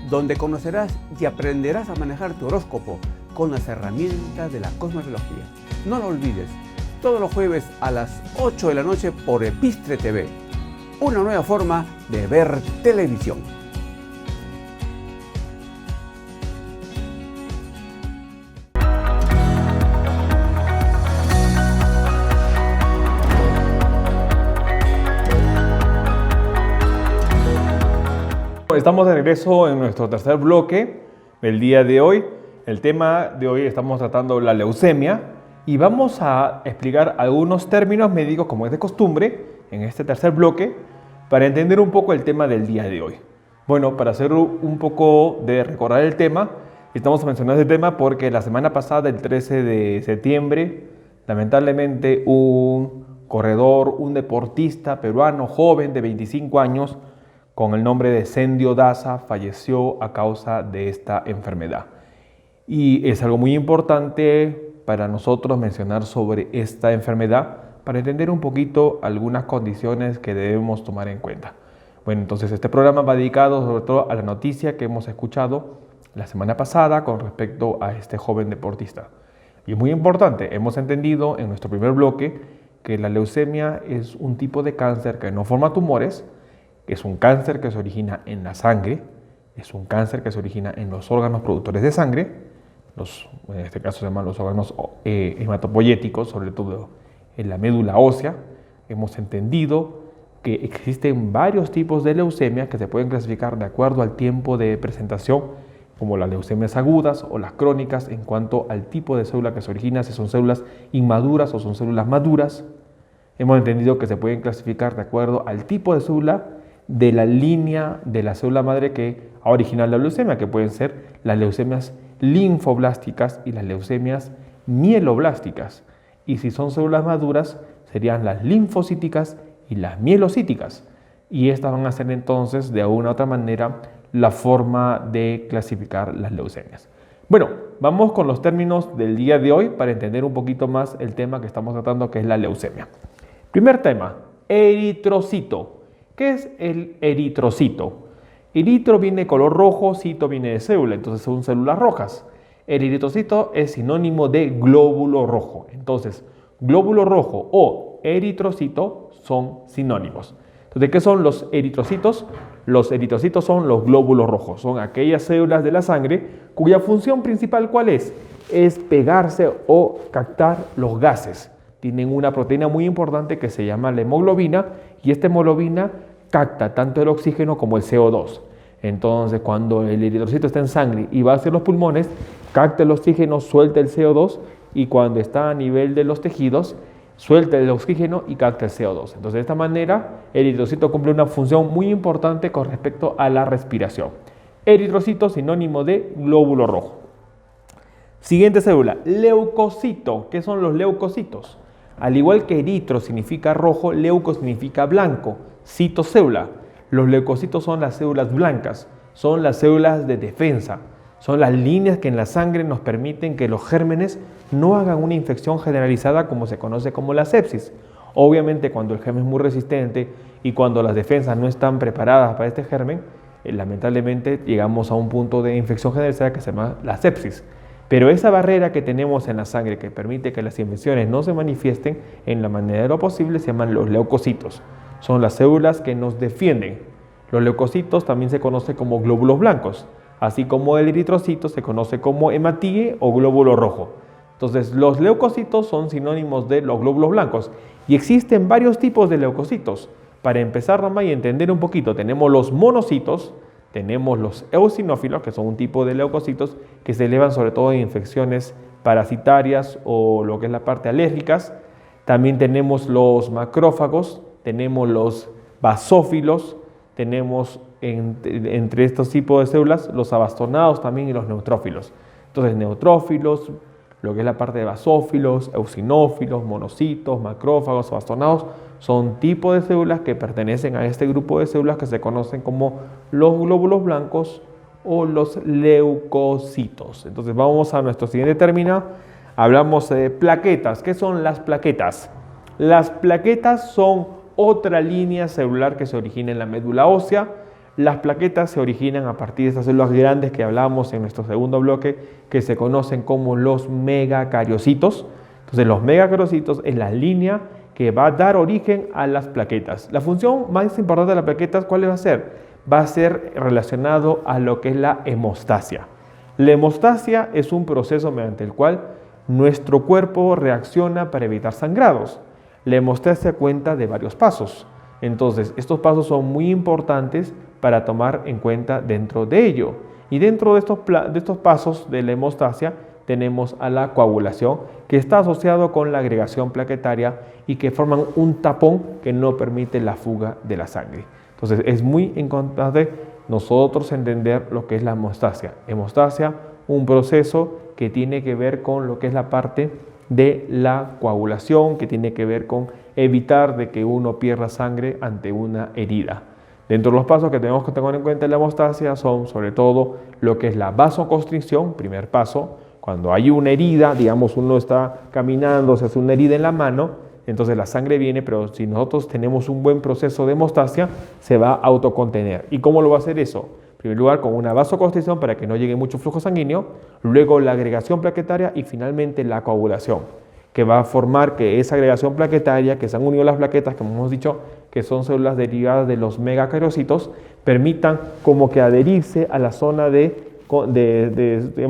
Speaker 6: donde conocerás y aprenderás a manejar tu horóscopo con las herramientas de la cosmología. No lo olvides, todos los jueves a las 8 de la noche por Episte TV, una nueva forma de ver televisión.
Speaker 1: Estamos de regreso en nuestro tercer bloque del día de hoy. El tema de hoy estamos tratando la leucemia y vamos a explicar algunos términos médicos como es de costumbre en este tercer bloque para entender un poco el tema del día de hoy. Bueno, para hacer un poco de recordar el tema, estamos mencionando este tema porque la semana pasada, el 13 de septiembre, lamentablemente un corredor, un deportista peruano joven de 25 años con el nombre de Sendio Daza falleció a causa de esta enfermedad. Y es algo muy importante para nosotros mencionar sobre esta enfermedad para entender un poquito algunas condiciones que debemos tomar en cuenta. Bueno, entonces este programa va dedicado sobre todo a la noticia que hemos escuchado la semana pasada con respecto a este joven deportista. Y es muy importante, hemos entendido en nuestro primer bloque que la leucemia es un tipo de cáncer que no forma tumores, es un cáncer que se origina en la sangre, es un cáncer que se origina en los órganos productores de sangre, en este caso se llaman los órganos hematopoyéticos, sobre todo en la médula ósea. Hemos entendido que existen varios tipos de leucemia que se pueden clasificar de acuerdo al tiempo de presentación, como las leucemias agudas o las crónicas, en cuanto al tipo de célula que se origina, si son células inmaduras o son células maduras. Hemos entendido que se pueden clasificar de acuerdo al tipo de célula de la línea de la célula madre que ha originado la leucemia, que pueden ser las leucemias linfoblásticas y las leucemias mieloblásticas. Y si son células maduras, serían las linfocíticas y las mielocíticas. Y estas van a ser entonces, de una u otra manera, la forma de clasificar las leucemias. Bueno, vamos con los términos del día de hoy para entender un poquito más el tema que estamos tratando, que es la leucemia. Primer tema, eritrocito. ¿Qué es el eritrocito? Eritro viene de color rojo, cito viene de célula, entonces son células rojas. El eritrocito es sinónimo de glóbulo rojo. Entonces, glóbulo rojo o eritrocito son sinónimos. Entonces, ¿qué son los eritrocitos? Los eritrocitos son los glóbulos rojos. Son aquellas células de la sangre cuya función principal, ¿cuál es? Es pegarse o captar los gases. Tienen una proteína muy importante que se llama la hemoglobina, y esta hemoglobina capta tanto el oxígeno como el CO2. Entonces, cuando el eritrocito está en sangre y va hacia los pulmones, capta el oxígeno, suelta el CO2, y cuando está a nivel de los tejidos, suelta el oxígeno y capta el CO2. Entonces, de esta manera, el eritrocito cumple una función muy importante con respecto a la respiración. Eritrocito, sinónimo de glóbulo rojo. Siguiente célula, leucocito. ¿Qué son los leucocitos? Al igual que eritro significa rojo, leuco significa blanco, cito célula. Los leucocitos son las células blancas, son las células de defensa, son las líneas que en la sangre nos permiten que los gérmenes no hagan una infección generalizada como se conoce como la sepsis. Obviamente, cuando el germen es muy resistente y cuando las defensas no están preparadas para este germen, lamentablemente llegamos a un punto de infección generalizada que se llama la sepsis. Pero esa barrera que tenemos en la sangre que permite que las infecciones no se manifiesten en la manera de lo posible se llaman los leucocitos. Son las células que nos defienden. Los leucocitos también se conocen como glóbulos blancos, así como el eritrocito se conoce como hematíe o glóbulo rojo. Entonces, los leucocitos son sinónimos de los glóbulos blancos y existen varios tipos de leucocitos. Para empezar, Rama, y entender un poquito, tenemos los monocitos, tenemos los eosinófilos, que son un tipo de leucocitos que se elevan sobre todo en infecciones parasitarias o lo que es la parte alérgicas. También tenemos los macrófagos, tenemos los basófilos, tenemos entre estos tipos de células los abastonados también y los neutrófilos. Entonces, neutrófilos, lo que es la parte de basófilos, eosinófilos, monocitos, macrófagos, abastonados, son tipos de células que pertenecen a este grupo de células que se conocen como los glóbulos blancos o los leucocitos. Entonces, vamos a nuestro siguiente término. Hablamos de plaquetas. ¿Qué son las plaquetas? Las plaquetas son otra línea celular que se origina en la médula ósea. Las plaquetas se originan a partir de estas células grandes que hablamos en nuestro segundo bloque, que se conocen como los megacariocitos. Entonces, los megacariocitos es la línea que va a dar origen a las plaquetas. La función más importante de las plaquetas, ¿cuál va a ser? Va a ser relacionado a lo que es la hemostasia. La hemostasia es un proceso mediante el cual nuestro cuerpo reacciona para evitar sangrados. La hemostasia cuenta de varios pasos. Entonces, estos pasos son muy importantes para tomar en cuenta dentro de ello. Y dentro de estos pasos de la hemostasia tenemos a la coagulación, que está asociado con la agregación plaquetaria y que forman un tapón que no permite la fuga de la sangre. Entonces, es muy importante nosotros entender lo que es la hemostasia. Hemostasia, un proceso que tiene que ver con lo que es la parte de la coagulación, que tiene que ver con evitar de que uno pierda sangre ante una herida. Dentro de los pasos que tenemos que tener en cuenta en la hemostasia son sobre todo lo que es la vasoconstricción, primer paso. Cuando hay una herida, digamos uno está caminando, se hace una herida en la mano, entonces la sangre viene, pero si nosotros tenemos un buen proceso de hemostasia, se va a autocontener. ¿Y cómo lo va a hacer eso? En primer lugar, con una vasoconstricción para que no llegue mucho flujo sanguíneo, luego la agregación plaquetaria y finalmente la coagulación, que va a formar que esa agregación plaquetaria, que se han unido las plaquetas, como hemos dicho, que son células derivadas de los megacariocitos, permitan como que adherirse a la zona en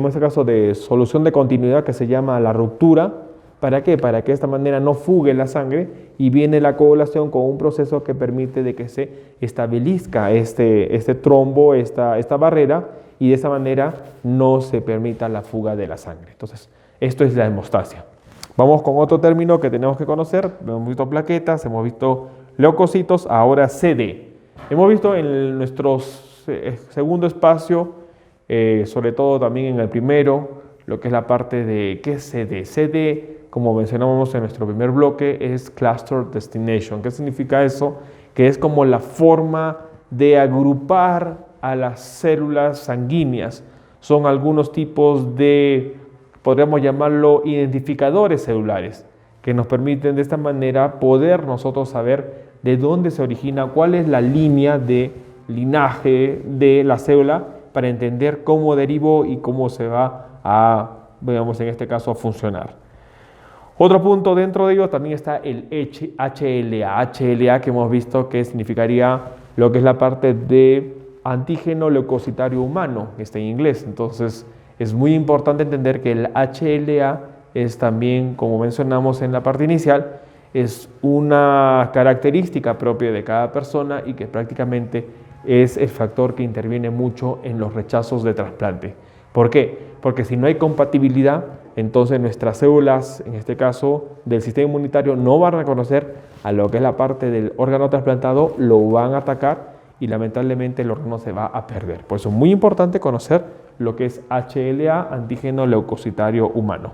Speaker 1: este caso, de solución de continuidad que se llama la ruptura. ¿Para qué? Para que de esta manera no fugue la sangre y viene la coagulación con un proceso que permite de que se estabilizca este trombo, esta barrera, y de esa manera no se permita la fuga de la sangre. Entonces, esto es la hemostasia. Vamos con otro término que tenemos que conocer. Hemos visto plaquetas, hemos visto leucocitos, ahora CD. Hemos visto en nuestro segundo espacio sobre todo también en el primero, lo que es la parte de ¿qué es CD? CD, como mencionamos en nuestro primer bloque, es Cluster Destination. ¿Qué significa eso? Que es como la forma de agrupar a las células sanguíneas. Son algunos tipos de, podríamos llamarlo, identificadores celulares, que nos permiten de esta manera poder nosotros saber de dónde se origina, cuál es la línea de linaje de la célula, para entender cómo derivó y cómo se va a, digamos, en este caso, a funcionar. Otro punto dentro de ello también está el HLA. HLA, que hemos visto que significaría lo que es la parte de antígeno leucocitario humano, que está en inglés. Entonces es muy importante entender que el HLA es también, como mencionamos en la parte inicial, es una característica propia de cada persona y que prácticamente es el factor que interviene mucho en los rechazos de trasplante. ¿Por qué? Porque si no hay compatibilidad, entonces nuestras células, en este caso del sistema inmunitario, no van a reconocer a lo que es la parte del órgano trasplantado, lo van a atacar y lamentablemente el órgano se va a perder. Por eso es muy importante conocer lo que es HLA, antígeno leucocitario humano.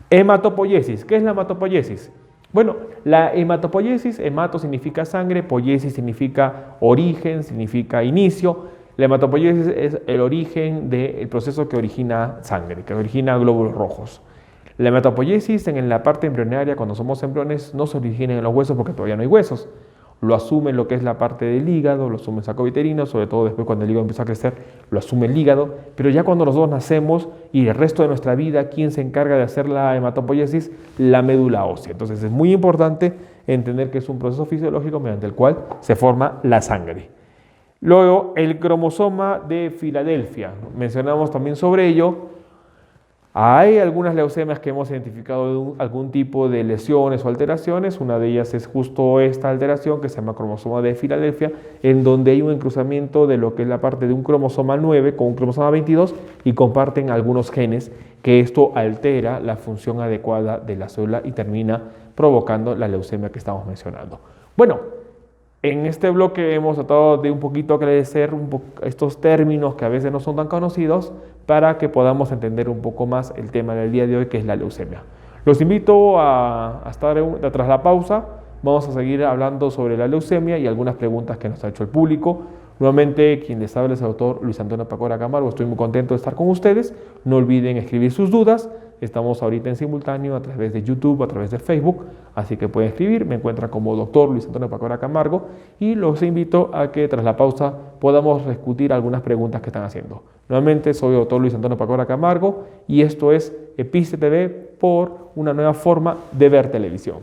Speaker 1: Hematopoiesis. ¿Qué es la hematopoiesis? Bueno, la hematopoiesis, hemato significa sangre, poiesis significa origen, significa inicio. La hematopoiesis es el origen del proceso que origina sangre, que origina glóbulos rojos. La hematopoiesis en la parte embrionaria, cuando somos embriones, no se origina en los huesos porque todavía no hay huesos. Lo asume lo que es la parte del hígado, lo asume el saco uterino, sobre todo después cuando el hígado empieza a crecer, lo asume el hígado. Pero ya cuando nosotros nacemos y el resto de nuestra vida, ¿quién se encarga de hacer la hematopoiesis? La médula ósea. Entonces es muy importante entender que es un proceso fisiológico mediante el cual se forma la sangre. Luego, el cromosoma de Filadelfia. Mencionamos también sobre ello. Hay algunas leucemias que hemos identificado de algún tipo de lesiones o alteraciones. Una de ellas es justo esta alteración que se llama cromosoma de Filadelfia, en donde hay un encruzamiento de lo que es la parte de un cromosoma 9 con un cromosoma 22 y comparten algunos genes, que esto altera la función adecuada de la célula y termina provocando la leucemia que estamos mencionando. Bueno, en este bloque hemos tratado de un poquito aclarecer estos términos que a veces no son tan conocidos para que podamos entender un poco más el tema del día de hoy, que es la leucemia. Los invito a estar tras la pausa. Vamos a seguir hablando sobre la leucemia y algunas preguntas que nos ha hecho el público. Nuevamente, quien les habla es el doctor Luis Antonio Pacora Camargo. Estoy muy contento de estar con ustedes. No olviden escribir sus dudas. Estamos ahorita en simultáneo a través de YouTube, a través de Facebook, así que pueden escribir. Me encuentran como doctor Luis Antonio Pacora Camargo y los invito a que tras la pausa podamos discutir algunas preguntas que están haciendo. Nuevamente, soy doctor Luis Antonio Pacora Camargo y esto es Episte TV, por una nueva forma de ver televisión.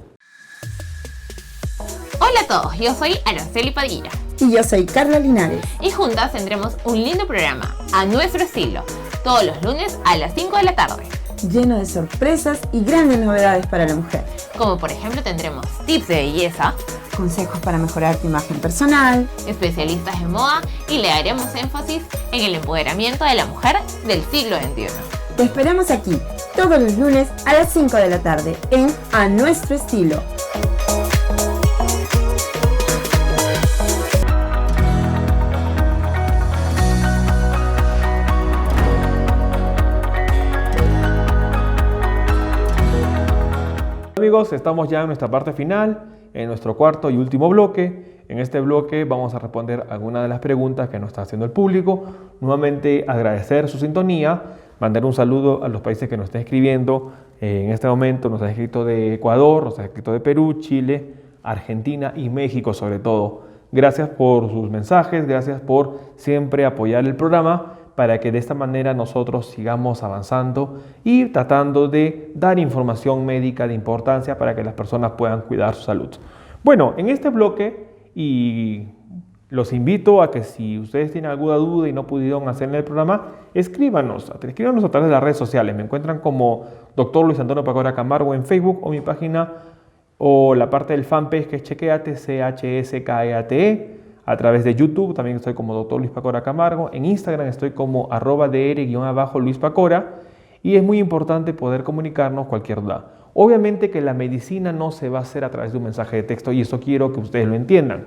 Speaker 7: Hola a todos, yo soy Araceli Padilla.
Speaker 8: Y yo soy Carla Linares.
Speaker 7: Y juntas tendremos un lindo programa, a nuestro estilo, todos los lunes a las 5 de la tarde.
Speaker 8: Lleno de sorpresas y grandes novedades para la mujer.
Speaker 7: Como por ejemplo tendremos tips de belleza,
Speaker 8: consejos para mejorar tu imagen personal,
Speaker 7: especialistas en moda y le haremos énfasis en el empoderamiento de la mujer del siglo XXI.
Speaker 8: Te esperamos aquí todos los lunes a las 5 de la tarde en A Nuestro Estilo.
Speaker 1: Amigos, estamos ya en nuestra parte final, en nuestro cuarto y último bloque. En este bloque vamos a responder algunas de las preguntas que nos está haciendo el público. Nuevamente agradecer su sintonía, mandar un saludo a los países que nos estén escribiendo. En este momento nos han escrito de Ecuador, nos han escrito de Perú, Chile, Argentina y México sobre todo. Gracias por sus mensajes, gracias por siempre apoyar el programa, para que de esta manera nosotros sigamos avanzando y tratando de dar información médica de importancia para que las personas puedan cuidar su salud. Bueno, en este bloque, y los invito a que si ustedes tienen alguna duda y no pudieron hacer en el programa, escríbanos a través de las redes sociales. Me encuentran como Dr. Luis Antonio Pacora Camargo en Facebook o mi página o la parte del fanpage que es Chequeate, CHSKEATE. A través de YouTube también estoy como Dr. Luis Pacora Camargo. En Instagram estoy como @dr_Luis Pacora. Y es muy importante poder comunicarnos cualquier duda. Obviamente que la medicina no se va a hacer a través de un mensaje de texto y eso quiero que ustedes lo entiendan.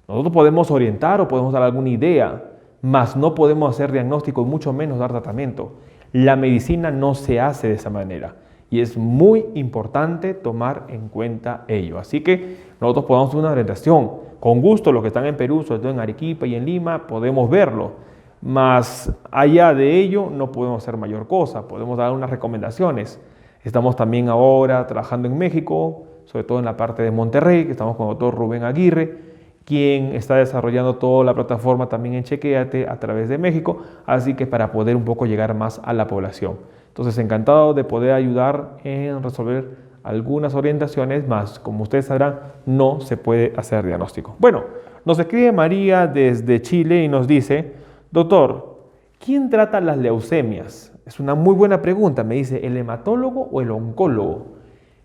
Speaker 1: Nosotros podemos orientar o podemos dar alguna idea, mas no podemos hacer diagnóstico y mucho menos dar tratamiento. La medicina no se hace de esa manera y es muy importante tomar en cuenta ello. Así que nosotros podemos hacer una orientación. Con gusto, los que están en Perú, sobre todo en Arequipa y en Lima, podemos verlo. Mas allá de ello no podemos hacer mayor cosa, podemos dar unas recomendaciones. Estamos también ahora trabajando en México, sobre todo en la parte de Monterrey, que estamos con el doctor Rubén Aguirre, quien está desarrollando toda la plataforma también en Chequéate a través de México, así que para poder un poco llegar más a la población. Entonces, encantado de poder ayudar en resolver algunas orientaciones, más como ustedes sabrán, no se puede hacer diagnóstico. Bueno, nos escribe María desde Chile y nos dice: doctor, ¿quién trata las leucemias? Es una muy buena pregunta, me dice, ¿el hematólogo o el oncólogo?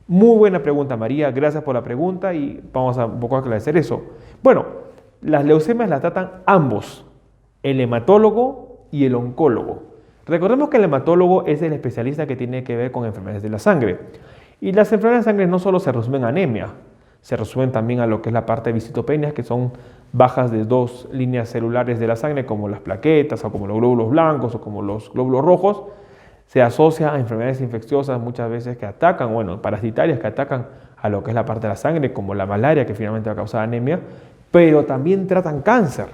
Speaker 1: Muy buena pregunta, María, gracias por la pregunta y vamos a un poco aclarecer eso. Bueno, las leucemias las tratan ambos, el hematólogo y el oncólogo. Recordemos que el hematólogo es el especialista que tiene que ver con enfermedades de la sangre. Y las enfermedades de sangre no solo se resumen a anemia, se resumen también a lo que es la parte de citopenias, que son bajas de 2 líneas celulares de la sangre, como las plaquetas, o como los glóbulos blancos, o como los glóbulos rojos. Se asocia a enfermedades infecciosas muchas veces que atacan, parasitarias que atacan a lo que es la parte de la sangre, como la malaria, que finalmente va a causar anemia, pero también tratan cáncer.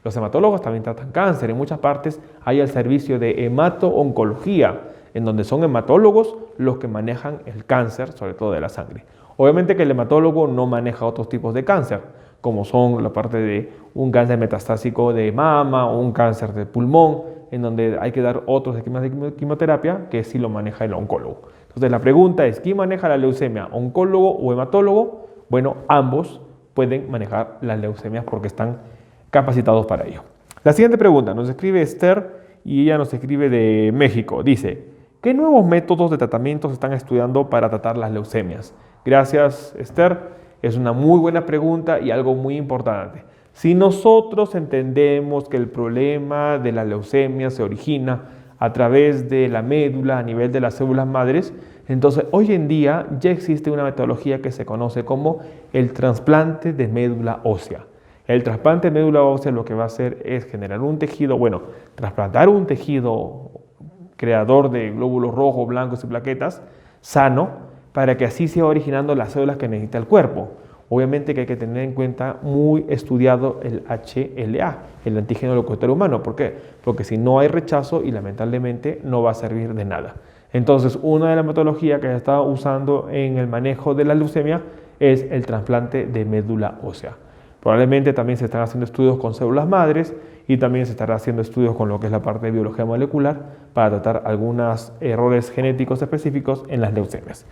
Speaker 1: Los hematólogos también tratan cáncer. En muchas partes hay el servicio de hemato-oncología, en donde son hematólogos los que manejan el cáncer, sobre todo de la sangre. Obviamente que el hematólogo no maneja otros tipos de cáncer, como son la parte de un cáncer metastásico de mama o un cáncer de pulmón, en donde hay que dar otros esquemas de quimioterapia que sí lo maneja el oncólogo. Entonces la pregunta es, ¿quién maneja la leucemia, oncólogo o hematólogo? Bueno, ambos pueden manejar las leucemias porque están capacitados para ello. La siguiente pregunta nos escribe Esther y ella nos escribe de México. Dice: ¿qué nuevos métodos de tratamiento se están estudiando para tratar las leucemias? Gracias, Esther. Es una muy buena pregunta y algo muy importante. Si nosotros entendemos que el problema de la leucemia se origina a través de la médula a nivel de las células madres, entonces hoy en día ya existe una metodología que se conoce como el trasplante de médula ósea. El trasplante de médula ósea lo que va a hacer es generar un tejido, trasplantar un tejido creador de glóbulos rojos, blancos y plaquetas sano, para que así se va originando las células que necesita el cuerpo. Obviamente que hay que tener en cuenta muy estudiado el HLA, el antígeno leucocitario humano. ¿Por qué? Porque si no hay rechazo y lamentablemente no va a servir de nada. Entonces, una de las metodologías que se está usando en el manejo de la leucemia es el trasplante de médula ósea. Probablemente también se están haciendo estudios con células madres y también se estará haciendo estudios con lo que es la parte de biología molecular para tratar algunos errores genéticos específicos en las leucemias.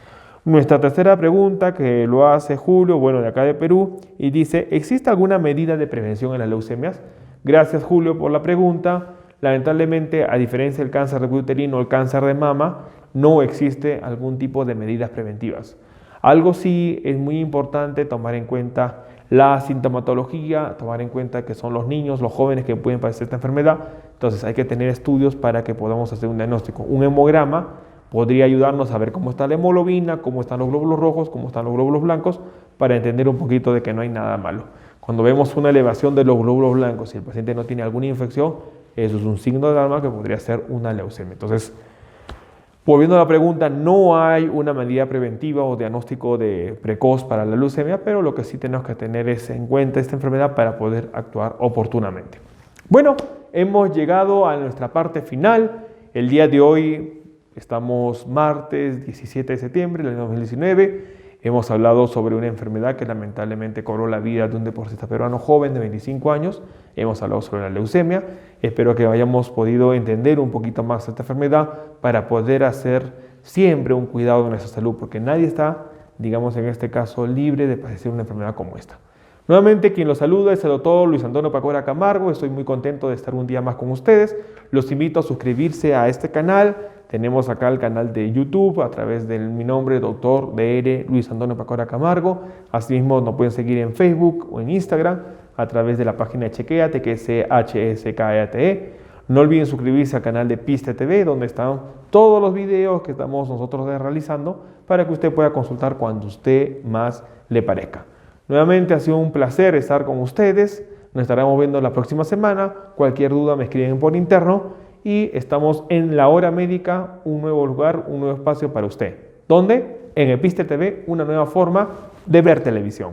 Speaker 1: Nuestra tercera pregunta, que lo hace Julio, de acá de Perú, y dice: ¿existe alguna medida de prevención en las leucemias? Gracias, Julio, por la pregunta. Lamentablemente, a diferencia del cáncer de cuello uterino o el cáncer de mama, no existe algún tipo de medidas preventivas. Algo sí es muy importante tomar en cuenta: la sintomatología, tomar en cuenta que son los niños, los jóvenes que pueden padecer esta enfermedad. Entonces hay que tener estudios para que podamos hacer un diagnóstico. Un hemograma podría ayudarnos a ver cómo está la hemoglobina, cómo están los glóbulos rojos, cómo están los glóbulos blancos, para entender un poquito de que no hay nada malo. Cuando vemos una elevación de los glóbulos blancos y el paciente no tiene alguna infección, eso es un signo de alarma que podría ser una leucemia. Entonces, volviendo a la pregunta, no hay una medida preventiva o diagnóstico precoz para la leucemia, pero lo que sí tenemos que tener es en cuenta esta enfermedad para poder actuar oportunamente. Bueno, hemos llegado a nuestra parte final. El día de hoy estamos martes 17 de septiembre del año 2019. Hemos hablado sobre una enfermedad que lamentablemente cobró la vida de un deportista peruano joven de 25 años. Hemos hablado sobre la leucemia. Espero que hayamos podido entender un poquito más esta enfermedad para poder hacer siempre un cuidado de nuestra salud, porque nadie está, digamos en este caso, libre de padecer una enfermedad como esta. Nuevamente, quien los saluda es el doctor Luis Antonio Pacora Camargo. Estoy muy contento de estar un día más con ustedes. Los invito a suscribirse a este canal. Tenemos acá el canal de YouTube a través de mi nombre, Dr. Dr. Luis Antonio Pacora Camargo. Asimismo, nos pueden seguir en Facebook o en Instagram a través de la página de Chequéate, que es CHSKEATE. No olviden suscribirse al canal de Piste TV, donde están todos los videos que estamos nosotros realizando para que usted pueda consultar cuando usted más le parezca. Nuevamente ha sido un placer estar con ustedes. Nos estaremos viendo la próxima semana. Cualquier duda me escriben por interno y estamos en La Hora Médica, un nuevo lugar, un nuevo espacio para usted. ¿Dónde? En Epistel TV, una nueva forma de ver televisión.